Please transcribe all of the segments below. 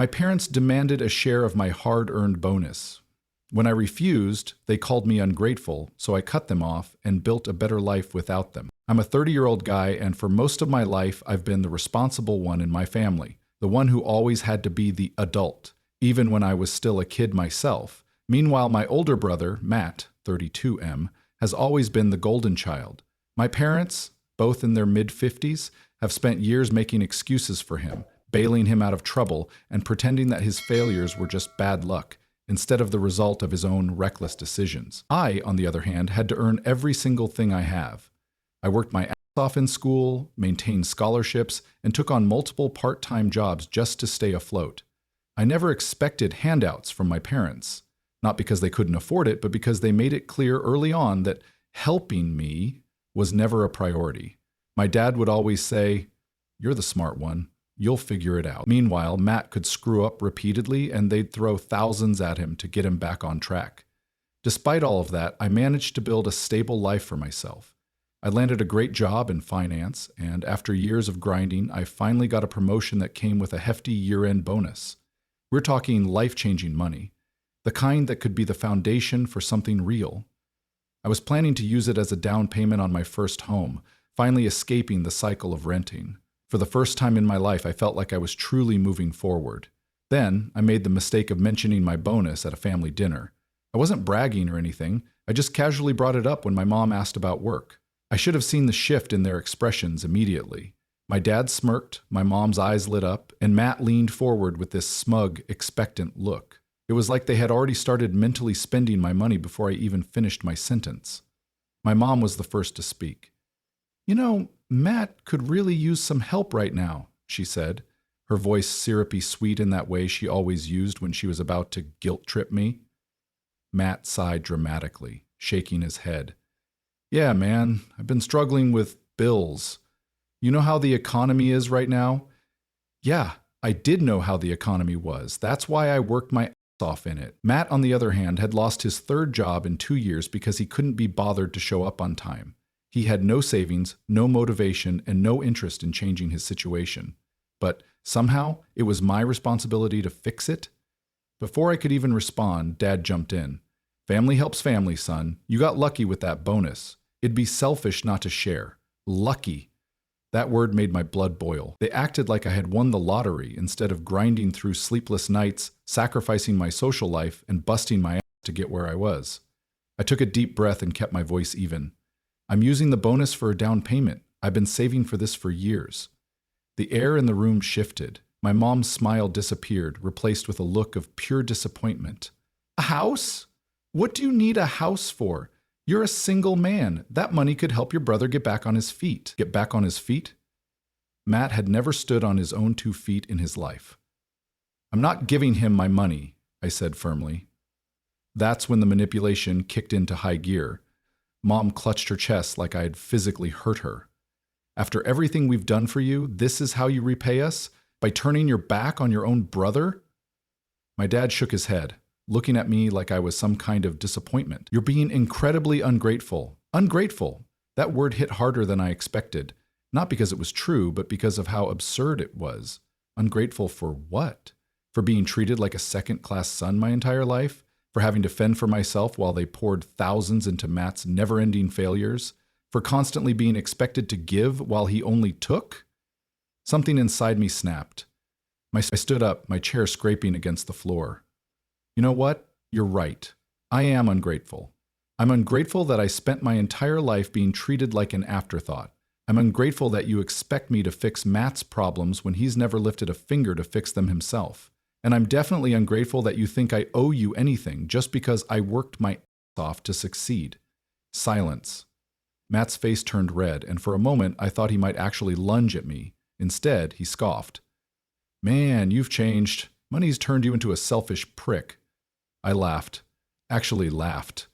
My parents demanded a share of my hard-earned bonus. When I refused, they called me ungrateful, so I cut them off and built a better life without them. I'm a 30-year-old guy, and for most of my life, I've been the responsible one in my family, the one who always had to be the adult, even when I was still a kid myself. Meanwhile, my older brother, Matt, 32M, has always been the golden child. My parents, both in their mid-50s, have spent years making excuses for him, bailing him out of trouble, and pretending that his failures were just bad luck, instead of the result of his own reckless decisions. I, on the other hand, had to earn every single thing I have. I worked my ass off in school, maintained scholarships, and took on multiple part-time jobs just to stay afloat. I never expected handouts from my parents, not because they couldn't afford it, but because they made it clear early on that helping me was never a priority. My dad would always say, "You're the smart one. You'll figure it out." Meanwhile, Matt could screw up repeatedly, and they'd throw thousands at him to get him back on track. Despite all of that, I managed to build a stable life for myself. I landed a great job in finance, and after years of grinding, I finally got a promotion that came with a hefty year-end bonus. We're talking life-changing money, the kind that could be the foundation for something real. I was planning to use it as a down payment on my first home, finally escaping the cycle of renting. For the first time in my life, I felt like I was truly moving forward. Then, I made the mistake of mentioning my bonus at a family dinner. I wasn't bragging or anything, I just casually brought it up when my mom asked about work. I should have seen the shift in their expressions immediately. My dad smirked, my mom's eyes lit up, and Matt leaned forward with this smug, expectant look. It was like they had already started mentally spending my money before I even finished my sentence. My mom was the first to speak. "You know, Matt could really use some help right now," she said, her voice syrupy sweet in that way she always used when she was about to guilt-trip me. Matt sighed dramatically, shaking his head. "Yeah, man, I've been struggling with bills. You know how the economy is right now?" Yeah, I did know how the economy was. That's why I worked my ass off in it. Matt, on the other hand, had lost his third job in 2 years because he couldn't be bothered to show up on time. He had no savings, no motivation, and no interest in changing his situation. But somehow, it was my responsibility to fix it. Before I could even respond, Dad jumped in. "Family helps family, son. You got lucky with that bonus. It'd be selfish not to share. Lucky." That word made my blood boil. They acted like I had won the lottery instead of grinding through sleepless nights, sacrificing my social life, and busting my ass to get where I was. I took a deep breath and kept my voice even. "I'm using the bonus for a down payment. I've been saving for this for years." The air in the room shifted. My mom's smile disappeared, replaced with a look of pure disappointment. "A house? What do you need a house for? You're a single man. That money could help your brother get back on his feet." Get back on his feet? Matt had never stood on his own 2 feet in his life. "I'm not giving him my money," I said firmly. That's when the manipulation kicked into high gear. Mom clutched her chest like I had physically hurt her. "After everything we've done for you, this is how you repay us? By turning your back on your own brother?" My dad shook his head, looking at me like I was some kind of disappointment. "You're being incredibly ungrateful." Ungrateful! That word hit harder than I expected. Not because it was true, but because of how absurd it was. Ungrateful for what? For being treated like a second-class son my entire life? For having to fend for myself while they poured thousands into Matt's never-ending failures? For constantly being expected to give while he only took? Something inside me snapped. I stood up, my chair scraping against the floor. "You know what? You're right. I am ungrateful. I'm ungrateful that I spent my entire life being treated like an afterthought. I'm ungrateful that you expect me to fix Matt's problems when he's never lifted a finger to fix them himself. And I'm definitely ungrateful that you think I owe you anything just because I worked my ass off to succeed." Silence. Matt's face turned red, and for a moment I thought he might actually lunge at me. Instead, he scoffed. "Man, you've changed. Money's turned you into a selfish prick." I laughed. Actually laughed.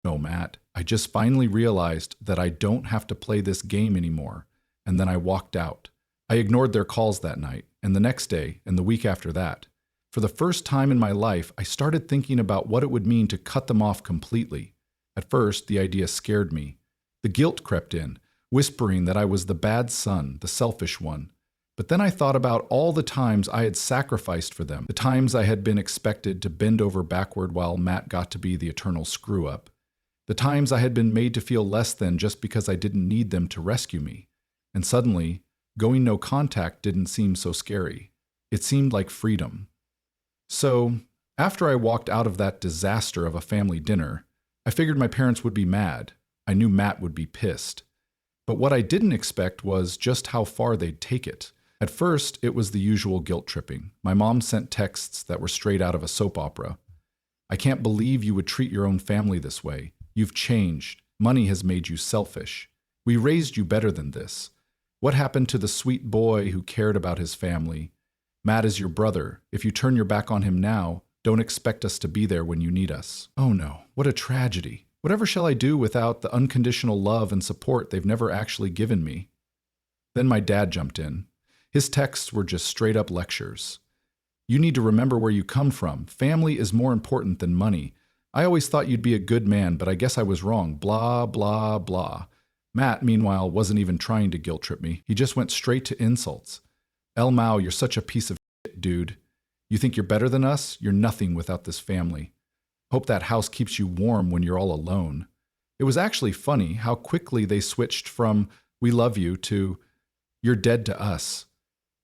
"No, Matt, I just finally realized that I don't have to play this game anymore." And then I walked out. I ignored their calls that night, and the next day, and the week after that. For the first time in my life, I started thinking about what it would mean to cut them off completely. At first, the idea scared me. The guilt crept in, whispering that I was the bad son, the selfish one. But then I thought about all the times I had sacrificed for them, the times I had been expected to bend over backward while Matt got to be the eternal screw-up, the times I had been made to feel less than just because I didn't need them to rescue me. And suddenly, going no contact didn't seem so scary. It seemed like freedom. So, after I walked out of that disaster of a family dinner, I figured my parents would be mad. I knew Matt would be pissed. But what I didn't expect was just how far they'd take it. At first, it was the usual guilt tripping. My mom sent texts that were straight out of a soap opera. I can't believe you would treat your own family this way. You've changed. Money has made you selfish. We raised you better than this. What happened to the sweet boy who cared about his family? Matt is your brother. If you turn your back on him now, don't expect us to be there when you need us. Oh no, what a tragedy. Whatever shall I do without the unconditional love and support they've never actually given me? Then my dad jumped in. His texts were just straight-up lectures. You need to remember where you come from. Family is more important than money. I always thought you'd be a good man, but I guess I was wrong. Blah, blah, blah. Matt, meanwhile, wasn't even trying to guilt trip me. He just went straight to insults. El Mao, you're such a piece of shit, dude. You think you're better than us? You're nothing without this family. Hope that house keeps you warm when you're all alone. It was actually funny how quickly they switched from, we love you, to, you're dead to us.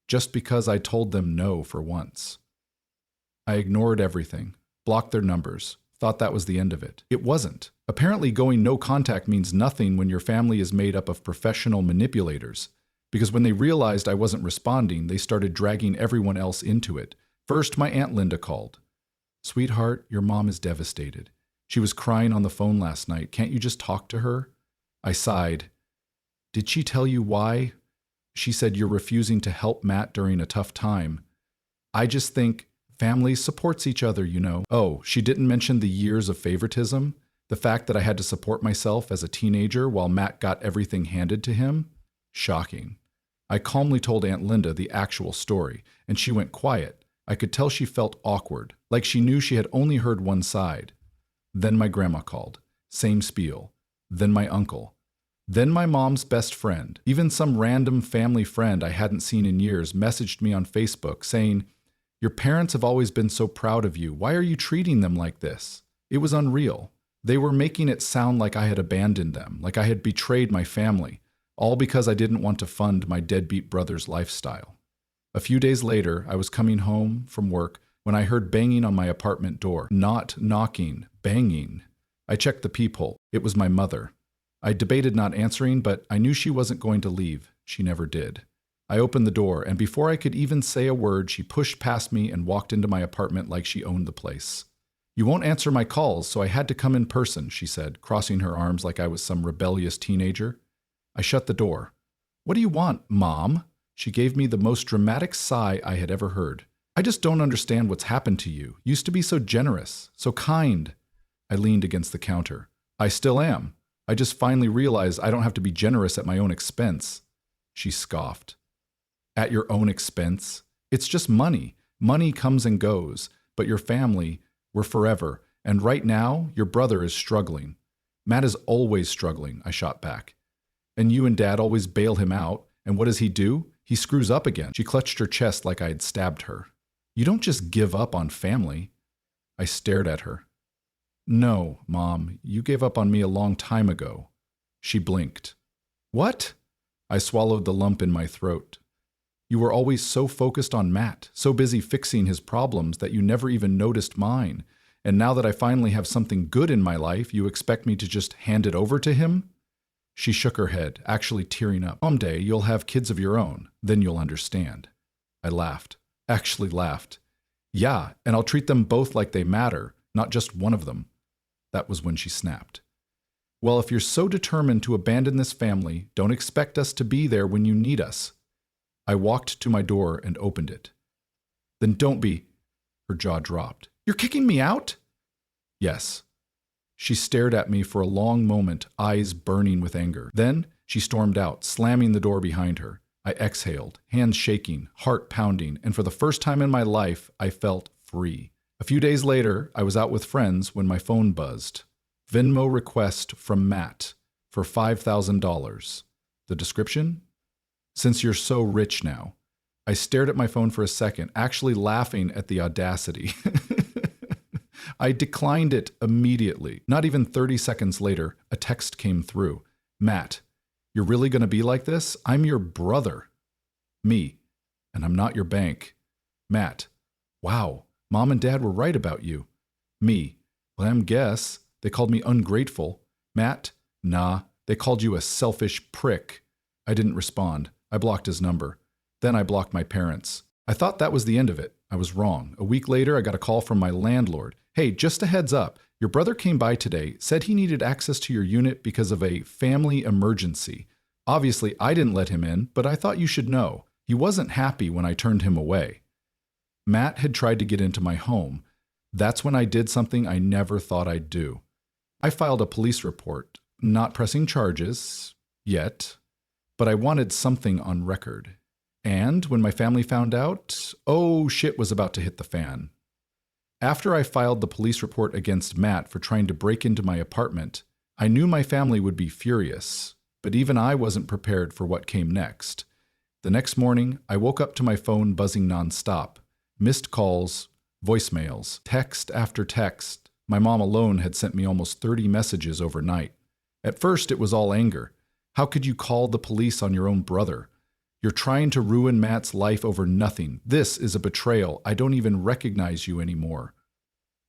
Just because I told them no for once. I ignored everything, blocked their numbers, thought that was the end of it. It wasn't. Apparently going no contact means nothing when your family is made up of professional manipulators, because when they realized I wasn't responding, they started dragging everyone else into it. First, my Aunt Linda called. Sweetheart, your mom is devastated. She was crying on the phone last night. Can't you just talk to her? I sighed. Did she tell you why? She said you're refusing to help Matt during a tough time. I just think family supports each other, you know. Oh, she didn't mention the years of favoritism? The fact that I had to support myself as a teenager while Matt got everything handed to him? Shocking. I calmly told Aunt Linda the actual story, and she went quiet. I could tell she felt awkward, like she knew she had only heard one side. Then my grandma called. Same spiel. Then my uncle. Then my mom's best friend, even some random family friend I hadn't seen in years, messaged me on Facebook saying, your parents have always been so proud of you. Why are you treating them like this? It was unreal. They were making it sound like I had abandoned them, like I had betrayed my family, all because I didn't want to fund my deadbeat brother's lifestyle. A few days later, I was coming home from work when I heard banging on my apartment door. Not knocking, banging. I checked the peephole. It was my mother. I debated not answering, but I knew she wasn't going to leave. She never did. I opened the door, and before I could even say a word, she pushed past me and walked into my apartment like she owned the place. You won't answer my calls, so I had to come in person, she said, crossing her arms like I was some rebellious teenager. I shut the door. What do you want, Mom? She gave me the most dramatic sigh I had ever heard. I just don't understand what's happened to you. Used to be so generous, so kind. I leaned against the counter. I still am. I just finally realized I don't have to be generous at my own expense. She scoffed. At your own expense? It's just money. Money comes and goes, but your family, we're forever, and right now, your brother is struggling. Matt is always struggling, I shot back. And you and Dad always bail him out, and what does he do? He screws up again. She clutched her chest like I had stabbed her. You don't just give up on family. I stared at her. No, Mom, you gave up on me a long time ago. She blinked. What? I swallowed the lump in my throat. You were always so focused on Matt, so busy fixing his problems that you never even noticed mine. And now that I finally have something good in my life, you expect me to just hand it over to him? She shook her head, actually tearing up. Someday you'll have kids of your own, then you'll understand. I laughed. Actually laughed. Yeah, and I'll treat them both like they matter, not just one of them. That was when she snapped. Well, if you're so determined to abandon this family, don't expect us to be there when you need us. I walked to my door and opened it. Then don't be. Her jaw dropped. You're kicking me out? Yes. She stared at me for a long moment, eyes burning with anger. Then she stormed out, slamming the door behind her. I exhaled, hands shaking, heart pounding, and for the first time in my life, I felt free. A few days later, I was out with friends when my phone buzzed. Venmo request from Matt for $5,000. The description? Since you're so rich now, I stared at my phone for a second, actually laughing at the audacity. I declined it immediately. Not even 30 seconds later, a text came through. Matt, you're really going to be like this? I'm your brother. Me, and I'm not your bank. Matt, wow, Mom and Dad were right about you. Me, well, guess. They called me ungrateful. Matt, nah, they called you a selfish prick. I didn't respond. I blocked his number. Then I blocked my parents. I thought that was the end of it. I was wrong. A week later, I got a call from my landlord. Hey, just a heads up. Your brother came by today, said he needed access to your unit because of a family emergency. Obviously, I didn't let him in, but I thought you should know. He wasn't happy when I turned him away. Matt had tried to get into my home. That's when I did something I never thought I'd do. I filed a police report, not pressing charges yet, but I wanted something on record. And when my family found out, oh, shit was about to hit the fan. After I filed the police report against Matt for trying to break into my apartment, I knew my family would be furious, but even I wasn't prepared for what came next. The next morning, I woke up to my phone buzzing nonstop. Missed calls, voicemails, text after text. My mom alone had sent me almost 30 messages overnight. At first, it was all anger. How could you call the police on your own brother? You're trying to ruin Matt's life over nothing. This is a betrayal. I don't even recognize you anymore.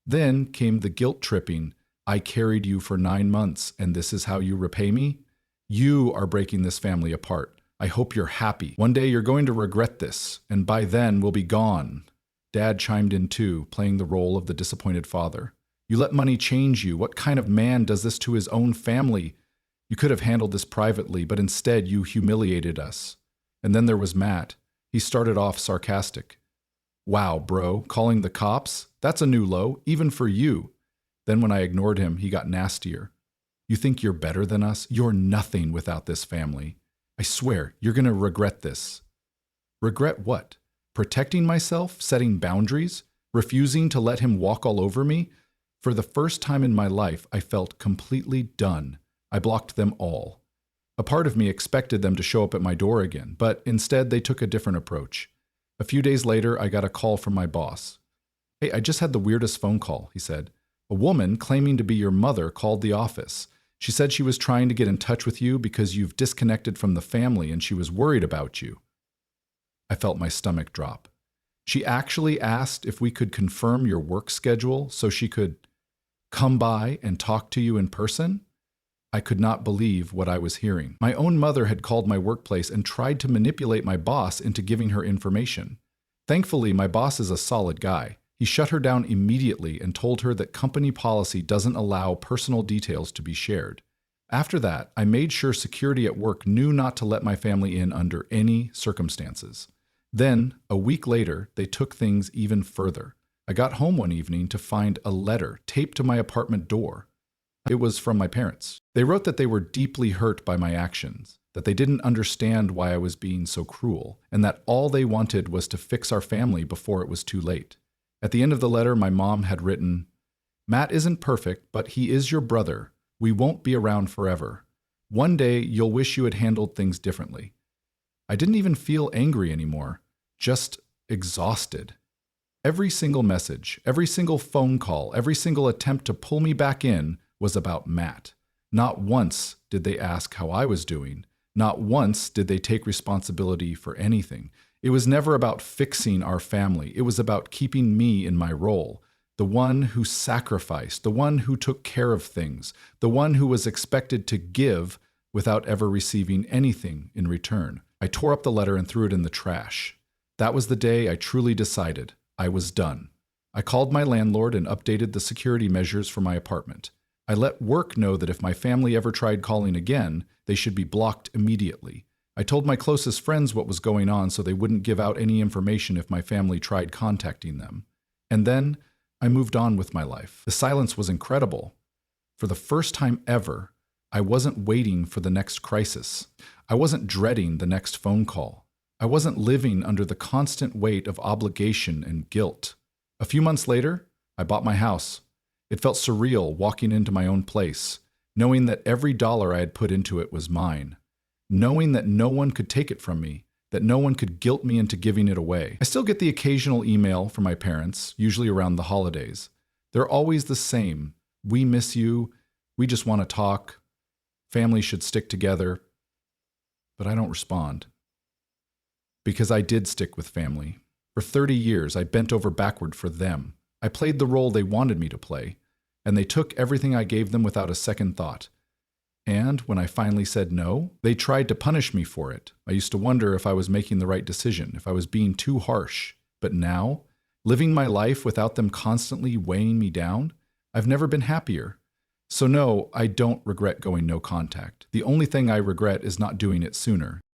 Then came the guilt tripping. I carried you for 9 months, and this is how you repay me? You are breaking this family apart. I hope you're happy. One day you're going to regret this, and by then we'll be gone. Dad chimed in too, playing the role of the disappointed father. You let money change you. What kind of man does this to his own family? You could have handled this privately, but instead you humiliated us. And then there was Matt. He started off sarcastic. Wow, bro, calling the cops? That's a new low, even for you. Then when I ignored him, he got nastier. You think you're better than us? You're nothing without this family. I swear, you're going to regret this. Regret what? Protecting myself? Setting boundaries? Refusing to let him walk all over me? For the first time in my life, I felt completely done. I blocked them all. A part of me expected them to show up at my door again, but instead they took a different approach. A few days later, I got a call from my boss. Hey, I just had the weirdest phone call, he said. A woman claiming to be your mother called the office. She said she was trying to get in touch with you because you've disconnected from the family and she was worried about you. I felt my stomach drop. She actually asked if we could confirm your work schedule so she could come by and talk to you in person? I could not believe what I was hearing. My own mother had called my workplace and tried to manipulate my boss into giving her information. Thankfully, my boss is a solid guy. He shut her down immediately and told her that company policy doesn't allow personal details to be shared. After that, I made sure security at work knew not to let my family in under any circumstances. Then, a week later, they took things even further. I got home one evening to find a letter taped to my apartment door. It was from my parents. They wrote that they were deeply hurt by my actions, that they didn't understand why I was being so cruel, and that all they wanted was to fix our family before it was too late. At the end of the letter, my mom had written, Matt isn't perfect, but he is your brother. We won't be around forever. One day, you'll wish you had handled things differently. I didn't even feel angry anymore, just exhausted. Every single message, every single phone call, every single attempt to pull me back in was about Matt. Not once did they ask how I was doing. Not once did they take responsibility for anything. It was never about fixing our family. It was about keeping me in my role, the one who sacrificed, the one who took care of things, the one who was expected to give without ever receiving anything in return. I tore up the letter and threw it in the trash. That was the day I truly decided I was done. I called my landlord and updated the security measures for my apartment. I let work know that if my family ever tried calling again, they should be blocked immediately. I told my closest friends what was going on so they wouldn't give out any information if my family tried contacting them. And then I moved on with my life. The silence was incredible. For the first time ever, I wasn't waiting for the next crisis. I wasn't dreading the next phone call. I wasn't living under the constant weight of obligation and guilt. A few months later, I bought my house. It felt surreal walking into my own place, knowing that every dollar I had put into it was mine, knowing that no one could take it from me, that no one could guilt me into giving it away. I still get the occasional email from my parents, usually around the holidays. They're always the same. We miss you. We just want to talk. Family should stick together. But I don't respond. Because I did stick with family. For 30 years, I bent over backward for them. I played the role they wanted me to play, and they took everything I gave them without a second thought. And when I finally said no, they tried to punish me for it. I used to wonder if I was making the right decision, if I was being too harsh. But now, living my life without them constantly weighing me down, I've never been happier. So no, I don't regret going no contact. The only thing I regret is not doing it sooner.